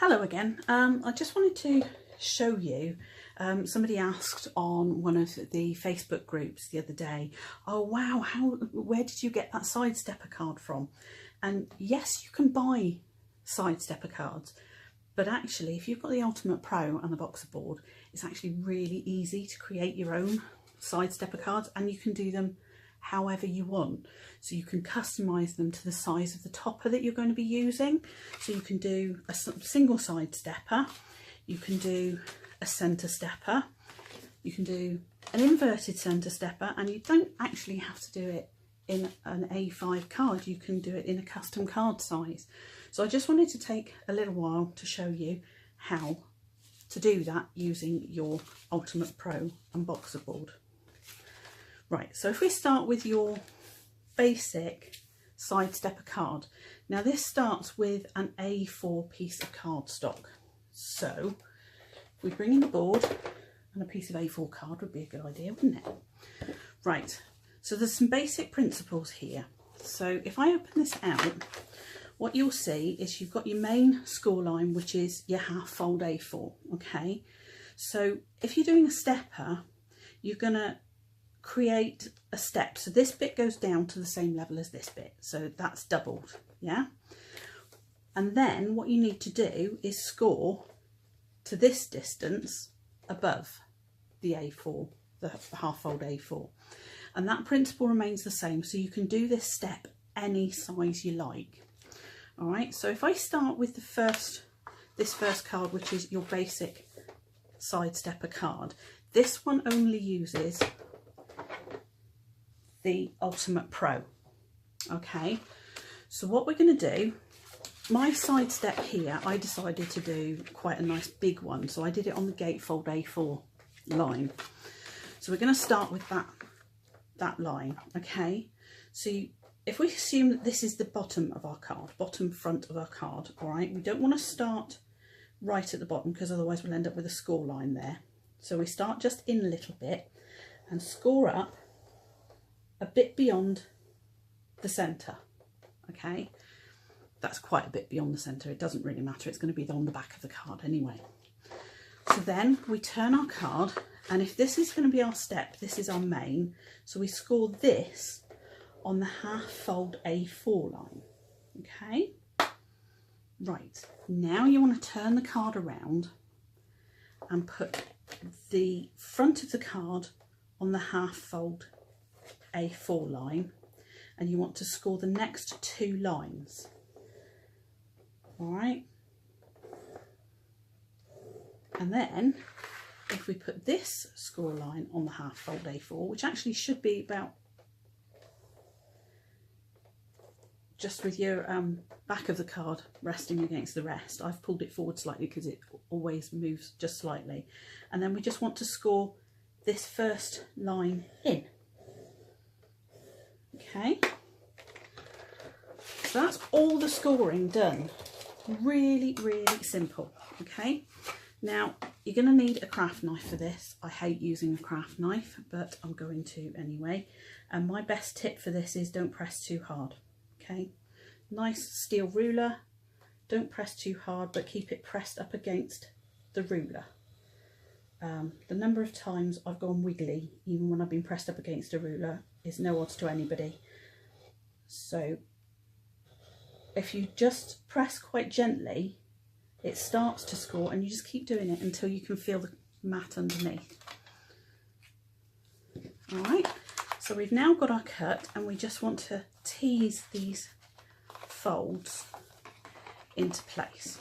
Hello again. I just wanted to show you, somebody asked on one of the Facebook groups the other day, oh wow, where did you get that Sidestepper card from? And yes, you can buy Sidestepper cards, but actually if you've got the Ultimate Pro and the boxer board, it's actually really easy to create your own Sidestepper cards, and you can do them however you want. So you can customize them to the size of the topper that you're going to be using. So you can do a single side stepper, you can do a center stepper, you can do an inverted center stepper, and you don't actually have to do it in an A5 card, you can do it in a custom card size. So I just wanted to take a little while to show you how to do that using your Ultimate Pro and boxer board. Right, so if we start with your basic Sidestepper card. Now this starts with an A4 piece of cardstock. So if we bring in the board, and a piece of A4 card would be a good idea, wouldn't it? Right, so there's some basic principles here. So if I open this out, what you'll see is you've got your main score line, which is your half fold A4, okay? So if you're doing a stepper, you're gonna create a step, so this bit goes down to the same level as this bit, so that's doubled, yeah? And then what you need to do is score to this distance above the A4, the half fold A4, and that principle remains the same, so you can do this step any size you like. All right, so if I start with this first card, which is your basic Sidestepper card, this one only uses the Ultimate Pro. Okay, so what we're going to do, my Sidestep here, I decided to do quite a nice big one, so I did it on the gatefold A4 line. So we're going to start with that line. Okay, so if we assume that this is the bottom of our card, bottom front of our card, all right, we don't want to start right at the bottom because otherwise we'll end up with a score line there. So we start just in a little bit and score up a bit beyond the centre. Okay, that's quite a bit beyond the centre, it doesn't really matter, it's going to be on the back of the card anyway. So then we turn our card, and if this is going to be our step, this is our main, so we score this on the half fold A4 line. Okay, right, now you want to turn the card around and put the front of the card on the half fold A4 line, and you want to score the next two lines. All right, and then if we put this score line on the half fold A4, which actually should be about just with your back of the card resting against the rest. I've pulled it forward slightly because it always moves just slightly, and then we just want to score this first line in. Okay, so that's all the scoring done. Really, really simple. Okay, now you're going to need a craft knife for this. I hate using a craft knife, but I'm going to anyway. And my best tip for this is don't press too hard. Okay, nice steel ruler, don't press too hard, but keep it pressed up against the ruler. The number of times I've gone wiggly even when I've been pressed up against a ruler is no odds to anybody. So if you just press quite gently, it starts to score, and you just keep doing it until you can feel the mat underneath. All right, so we've now got our cut, and we just want to tease these folds into place.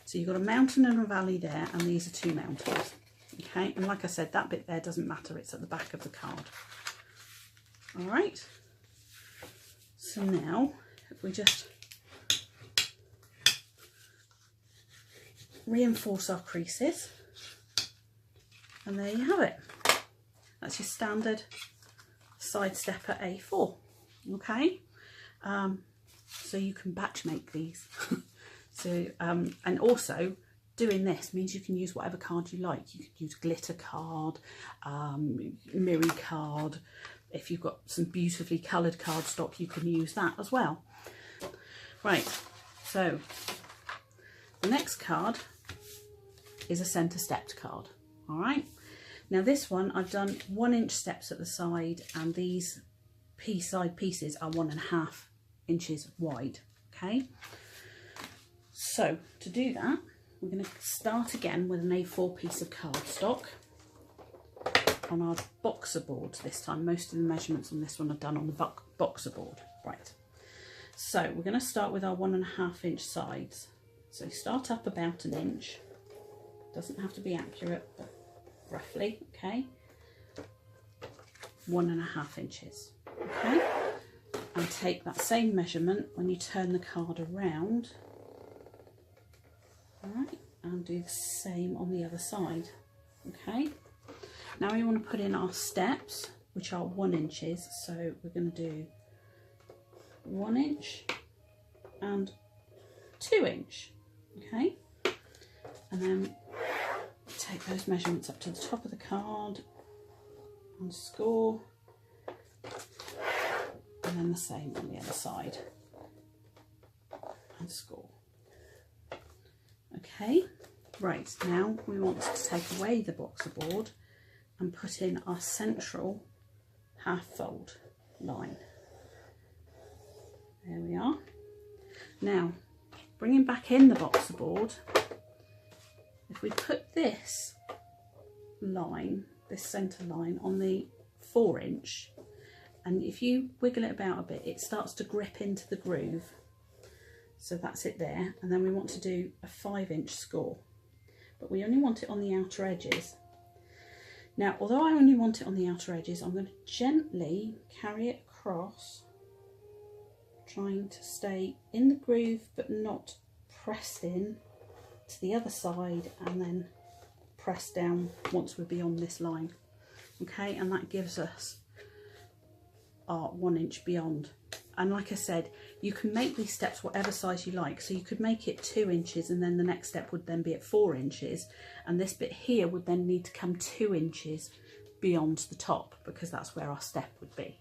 So you've got a mountain and a valley there, and these are two mountains. Okay, and like I said, that bit there doesn't matter, it's at the back of the card. All right, so now if we just reinforce our creases, and there you have it. That's your standard Sidestepper A4. Okay, so you can batch make these. So and also doing this means you can use whatever card you like. You could use glitter card, mirror card. If you've got some beautifully coloured cardstock, you can use that as well. Right, so The next card is a centre stepped card. All right. Now this one I've done 1 inch steps at the side, and these side pieces are 1.5 inches wide. Okay. So to do that, we're going to start again with an A4 piece of cardstock on our boxer board this time. Most of the measurements on this one are done on the boxer board. Right. So we're going to start with our 1.5 inch sides. So start up about 1 inch. Doesn't have to be accurate, but roughly, okay. 1.5 inches, okay. And take that same measurement when you turn the card around. All right, and do the same on the other side, okay. Now we want to put in our steps, which are 1 inches. So we're going to do 1 inch and 2 inch, okay. And then take those measurements up to the top of the card and score, and then the same on the other side and score. Okay, right, now we want to take away the boxer board and put in our central half fold line. There we are. Now, bringing back in the boxer board, if we put this line, this centre line, on the 4 inch, and if you wiggle it about a bit, it starts to grip into the groove. So that's it there. And then we want to do a 5 inch score, but we only want it on the outer edges. Now, although I only want it on the outer edges, I'm going to gently carry it across, trying to stay in the groove but not pressed in to the other side, and then press down once we're beyond this line. Okay, and that gives us our 1 inch beyond. And like I said, you can make these steps whatever size you like. So you could make it 2 inches, and then the next step would then be at 4 inches, and this bit here would then need to come 2 inches beyond the top, because that's where our step would be.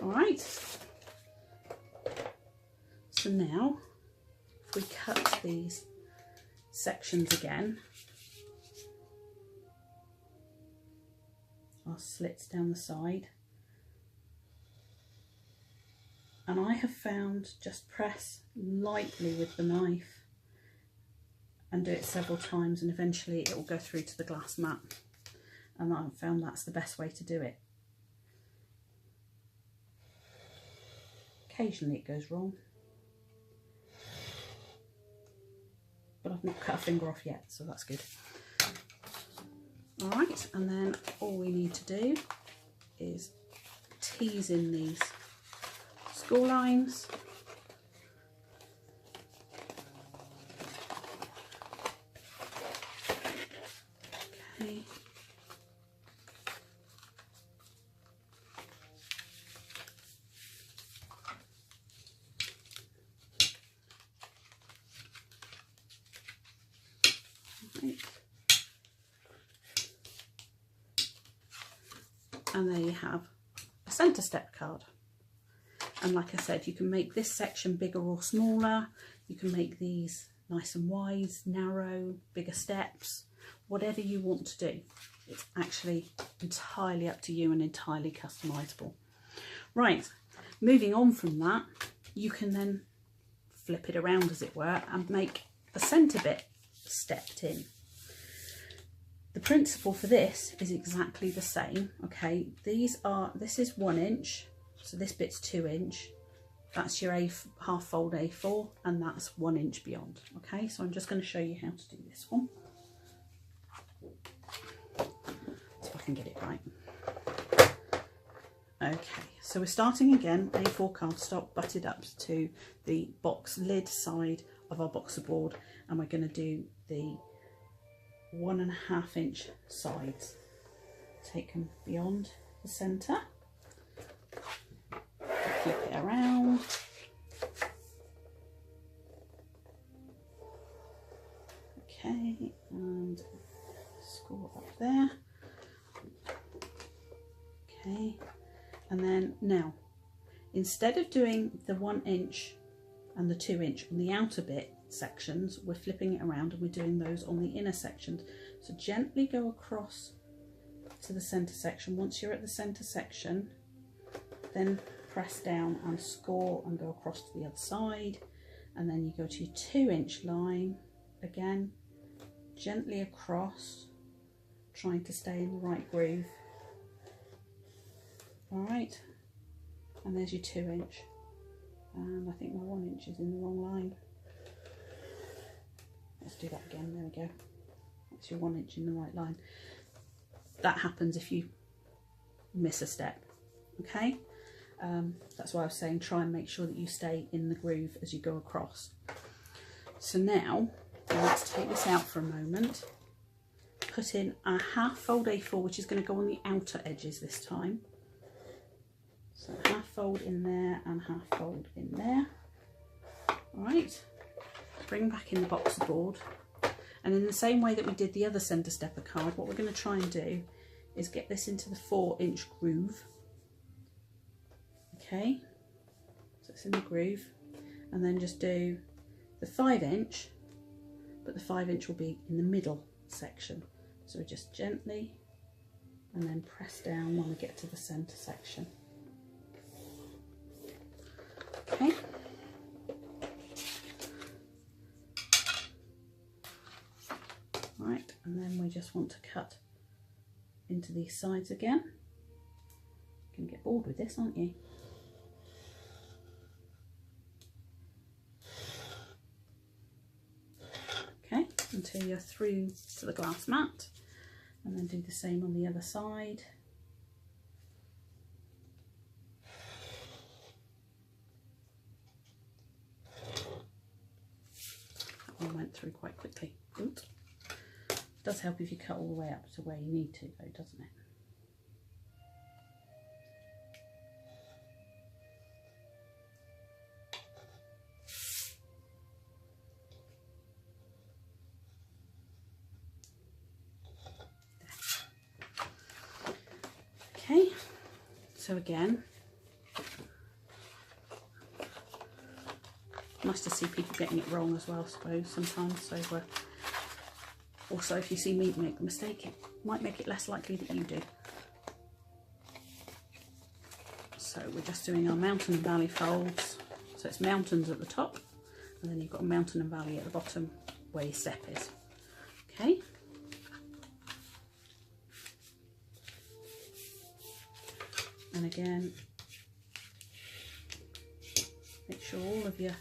All right, so now if we cut these sections again, our slits down the side, and I have found just press lightly with the knife and do it several times, and eventually it will go through to the glass mat, and I've found that's the best way to do it. Occasionally it goes wrong, but I've not cut a finger off yet, so that's good. All right, and then all we need to do is tease in these score lines. Okay. Right. And there you have a centre step card. And like I said, you can make this section bigger or smaller. You can make these nice and wide, narrow, bigger steps, whatever you want to do. It's actually entirely up to you and entirely customizable. Right, moving on from that, you can then flip it around, as it were, and make the centre bit stepped in. The principle for this is exactly the same. Okay, this is 1 inch. So this bit's 2 inch, that's your half fold A4, and that's 1 inch beyond. Okay, so I'm just going to show you how to do this one. See if I can get it right. Okay, so we're starting again, A4 cardstock butted up to the box lid side of our boxer board, and we're going to do the 1.5 inch sides. Take them beyond the centre. Flip it around. Okay, and score up there. Okay, and then now, instead of doing the 1 inch and the 2 inch on the outer bit, sections, we're flipping it around and we're doing those on the inner sections. So gently go across to the center section. Once you're at the center section, then press down and score and go across to the other side, and then you go to your 2-inch line again, gently across, trying to stay in the right groove. All right, and there's your 2-inch, and I think my 1-inch is in the wrong line. Let's do that again. There we go. That's your 1-inch in the right line. That happens if you miss a step. Okay, that's why I was saying try and make sure that you stay in the groove as you go across. So now let's take this out for a moment. Put in a half fold A4, which is going to go on the outer edges this time. So half fold in there and half fold in there. All right, bring back in the boxer board, and in the same way that we did the other centre stepper card, what we're going to try and do is get this into the 4-inch groove. Okay, so it's in the groove, and then just do the 5-inch, but the 5-inch will be in the middle section. So we just gently and then press down when we get to the centre section. Okay. Right, and then we just want to cut into these sides again. You can get bored with this, aren't you? Okay, until you're through to the glass mat, and then do the same on the other side. That one went through quite quickly. Oops. Does help if you cut all the way up to where you need to, though, doesn't it? Okay, so again, nice to see people getting it wrong as well, I suppose, sometimes. So also, if you see me make the mistake, it might make it less likely that you do. So we're just doing our mountain and valley folds. So it's mountains at the top, and then you've got a mountain and valley at the bottom where your step is. Okay. And again, make sure all of your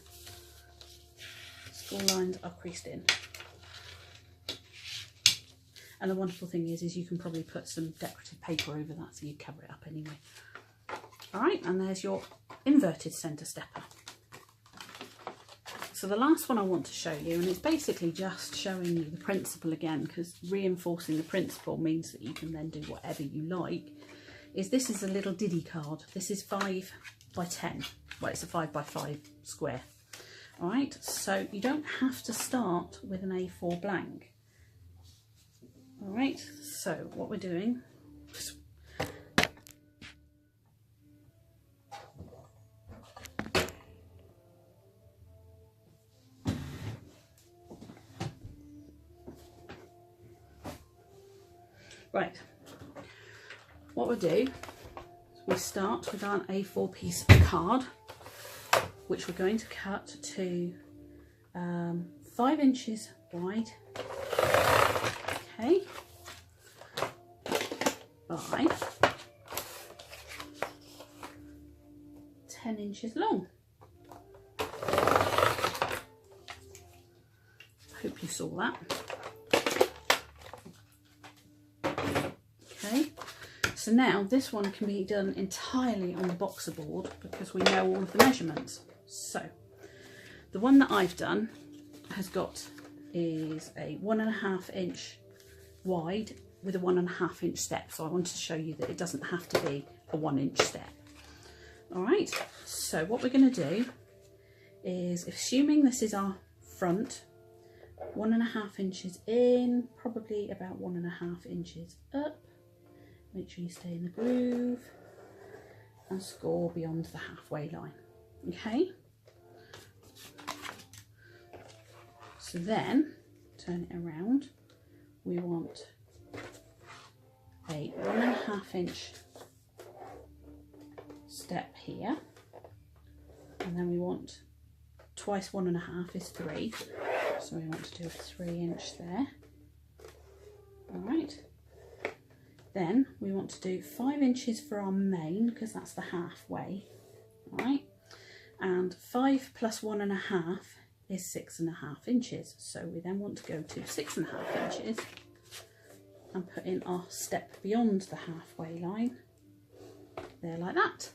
score lines are creased in. And the wonderful thing is you can probably put some decorative paper over that so you cover it up anyway. All right, and there's your inverted centre stepper. So the last one I want to show you, and it's basically just showing you the principle again, because reinforcing the principle means that you can then do whatever you like, is this is a little Diddy card. This is 5 by 10. Well, it's a 5 by 5 square. All right, so you don't have to start with an A4 blank. All right, so what we're doing, right, what we'll do is we start with our A4 piece of card, which we're going to cut to 5 inches wide, okay, by 10 inches long. I hope you saw that. Okay, so now this one can be done entirely on the boxer board because we know all of the measurements. So the one that I've done is a 1.5 inch wide with a 1.5 inch step. So I wanted to show you that it doesn't have to be a 1 inch step. All right, so what we're going to do is, assuming this is our front, 1.5 inches in, probably about 1.5 inches up. Make sure you stay in the groove and score beyond the halfway line. Okay. So then, turn it around, we want a 1.5 inch step here, and then we want twice 1.5 is 3, so we want to do a 3 inch there. All right, then we want to do 5 inches for our main, because that's the halfway. All right, and 5 plus 1.5 is 6.5 inches, so we then want to go to 6.5 inches and put in our step beyond the halfway line there, like that.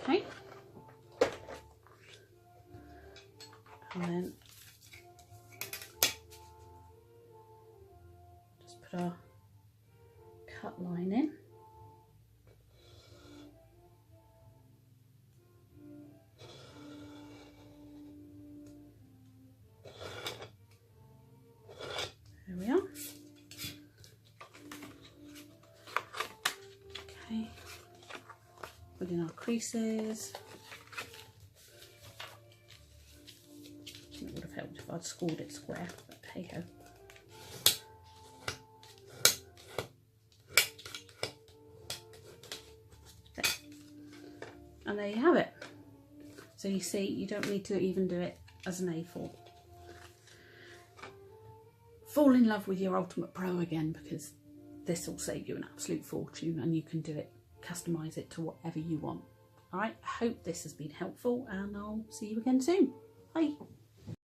Okay, and then just put our cut line in. There we are. Okay, put in our creases. It would have helped if I'd scored it square, but hey ho. There. And there you have it. So you see, you don't need to even do it as an A4. Fall in love with your Ultimate Pro again, because this will save you an absolute fortune and you can do it, customize it to whatever you want. All right, I hope this has been helpful and I'll see you again soon. Bye.